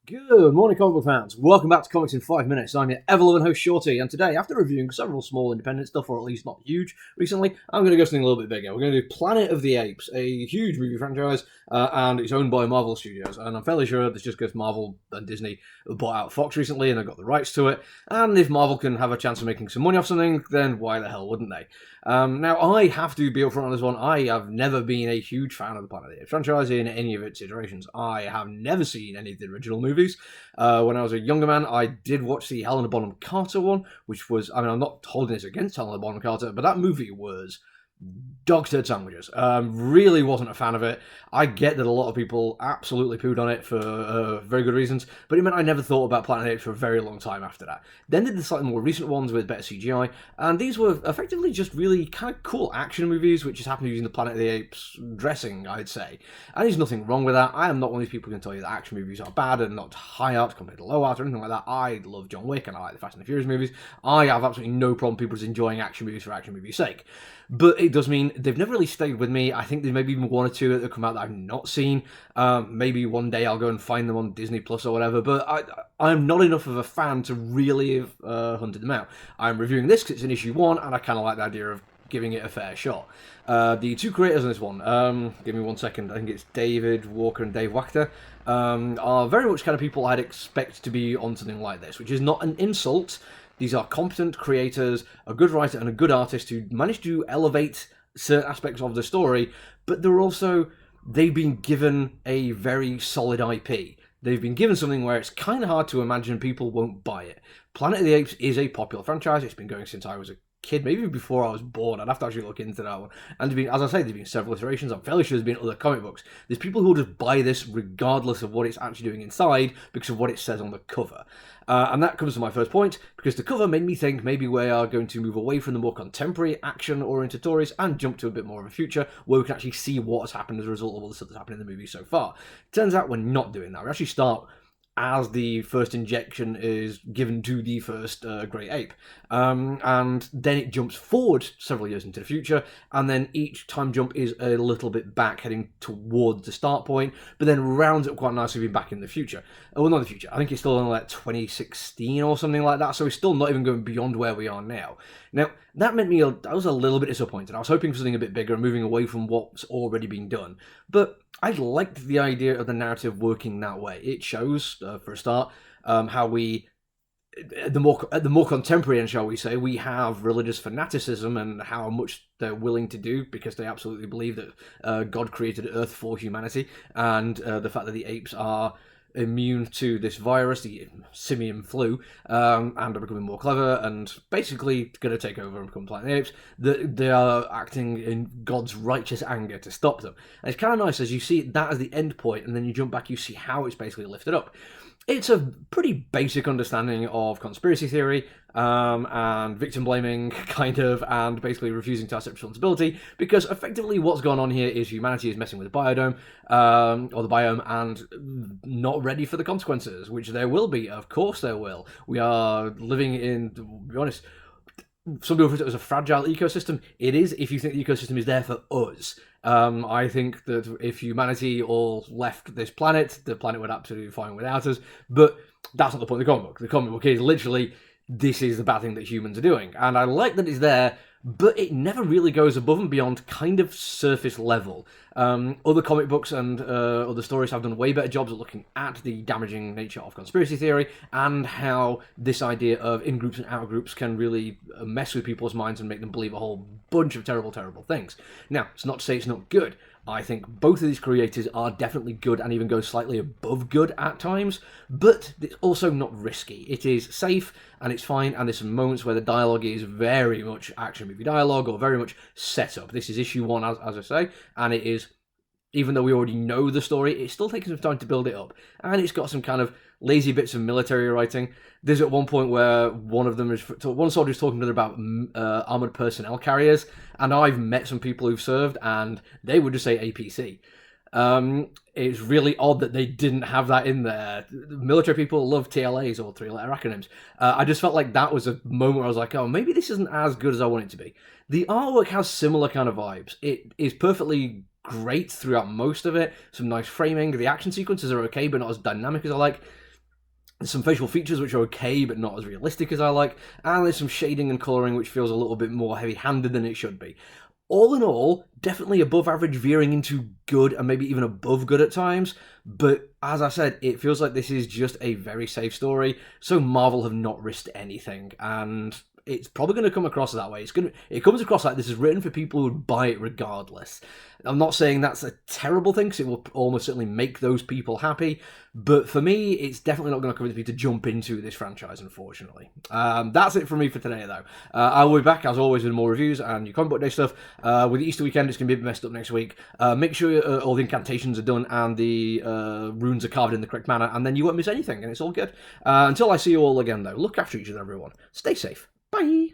Good morning, comic book fans. Welcome back to Comics in 5 Minutes. I'm your ever-loving host, Shorty, and today, after reviewing several small independent stuff, or at least not huge, recently, I'm going to go something a little bit bigger. We're going to do Planet of the Apes, a huge movie franchise, and it's owned by Marvel Studios, and I'm fairly sure that's just because Marvel and Disney bought out Fox recently, and they've got the rights to it, and if Marvel can have a chance of making some money off something, then why the hell wouldn't they? Now, I have to be upfront on this one. I have never been a huge fan of the Planet of the Apes franchise in any of its iterations. I have never seen any of the original movies. When I was a younger man, I did watch the Helena Bonham Carter one, which was, I'm not holding this against Helena Bonham Carter, but that movie was dog turd sandwiches. Really wasn't a fan of it. I get that a lot of people absolutely pooed on it for very good reasons, but it meant I never thought about Planet of the Apes for a very long time after that. Then did the slightly more recent ones with better CGI, and these were effectively just really kind of cool action movies, which just happened using the Planet of the Apes dressing, I'd say. And there's nothing wrong with that. I am not one of these people who can tell you that action movies are bad and not high art compared to low art or anything like that. I love John Wick and I like the Fast and the Furious movies. I have absolutely no problem people just enjoying action movies for action movies' sake. But it does mean they've never really stayed with me. I think there's maybe even one or two that have come out that I've not seen. Maybe one day I'll go and find them on Disney Plus or whatever. But I'm not enough of a fan to really have hunted them out. I'm reviewing this because it's an issue 1, and I kind of like the idea of giving it a fair shot. The two creators on this one, give me 1 second, I think it's David Walker and Dave Wachter, are very much kind of people I'd expect to be on something like this, which is not an insult. These are competent creators, a good writer and a good artist who managed to elevate certain aspects of the story, but they've been given a very solid IP. They've been given something where it's kind of hard to imagine people won't buy it. Planet of the Apes is a popular franchise. It's been going since I was a kid, maybe before I was born. I'd have to actually look into that one. And as I say, there's been several iterations. I'm fairly sure there's been other comic books. There's people who will just buy this regardless of what it's actually doing inside because of what it says on the cover. And that comes to my first point, because the cover made me think maybe we are going to move away from the more contemporary action-oriented stories and jump to a bit more of a future where we can actually see what has happened as a result of all the stuff that's happened in the movie so far. Turns out we're not doing that. We actually start as the first injection is given to the first great ape. And then it jumps forward several years into the future, and then each time jump is a little bit back, heading towards the start point, but then rounds up quite nicely being back in the future. Well, not the future. I think it's still in like 2016 or something like that, so it's still not even going beyond where we are now. Now, that meant I was a little bit disappointed. I was hoping for something a bit bigger and moving away from what's already been done. But I liked the idea of the narrative working that way. It shows, for a start, how at the more contemporary end, shall we say, we have religious fanaticism and how much they're willing to do because they absolutely believe that God created Earth for humanity, and the fact that the apes are immune to this virus, the simian flu, and are becoming more clever and basically going to take over and become Planet of the Apes, that they are acting in God's righteous anger to stop them. And it's kind of nice as you see that as the end point, and then you jump back, you see how it's basically lifted up. It's a pretty basic understanding of conspiracy theory and victim blaming, kind of, and basically refusing to accept responsibility, because effectively what's going on here is humanity is messing with the biodome, or the biome, and not ready for the consequences, which there will be. Of course there will. We are living in, to be honest, some people refer to it as a fragile ecosystem. It is, if you think the ecosystem is there for us. I think that if humanity all left this planet, the planet would absolutely be fine without us. But that's not the point of the comic book. The comic book is literally, this is the bad thing that humans are doing. And I like that it's there, but it never really goes above and beyond kind of surface level. Other comic books and other stories have done way better jobs at looking at the damaging nature of conspiracy theory and how this idea of in-groups and out-groups can really mess with people's minds and make them believe a whole bunch of terrible, terrible things. Now, it's not to say it's not good. I think both of these creators are definitely good and even go slightly above good at times, but it's also not risky. It is safe and it's fine, and there's some moments where the dialogue is very much action movie dialogue or very much set up. This is issue 1, as I say, and it is, even though we already know the story, it's still taking some time to build it up. And it's got some kind of lazy bits of military writing. There's at one point where one soldier is talking to another about armoured personnel carriers, and I've met some people who've served, and they would just say APC. It's really odd that they didn't have that in there. Military people love TLAs, or three-letter acronyms. I just felt like that was a moment where I was like, oh, maybe this isn't as good as I want it to be. The artwork has similar kind of vibes. It is perfectly great throughout most of it. Some nice framing. The action sequences are okay, but not as dynamic as I like. There's some facial features which are okay, but not as realistic as I like, and there's some shading and colouring which feels a little bit more heavy-handed than it should be. All in all, definitely above average, veering into good and maybe even above good at times, but as I said, it feels like this is just a very safe story, so Marvel have not risked anything, and it's probably going to come across that way. It comes across like this is written for people who would buy it regardless. I'm not saying that's a terrible thing, because it will almost certainly make those people happy, but for me, it's definitely not going to convince me to jump into this franchise, unfortunately. That's it from me for today, though. I will be back, as always, with more reviews and your comic book day stuff. With the Easter weekend, it's going to be a bit messed up next week. Make sure all the incantations are done and the runes are carved in the correct manner, and then you won't miss anything, and it's all good. Until I see you all again, though, look after each other, everyone. Stay safe. Bye!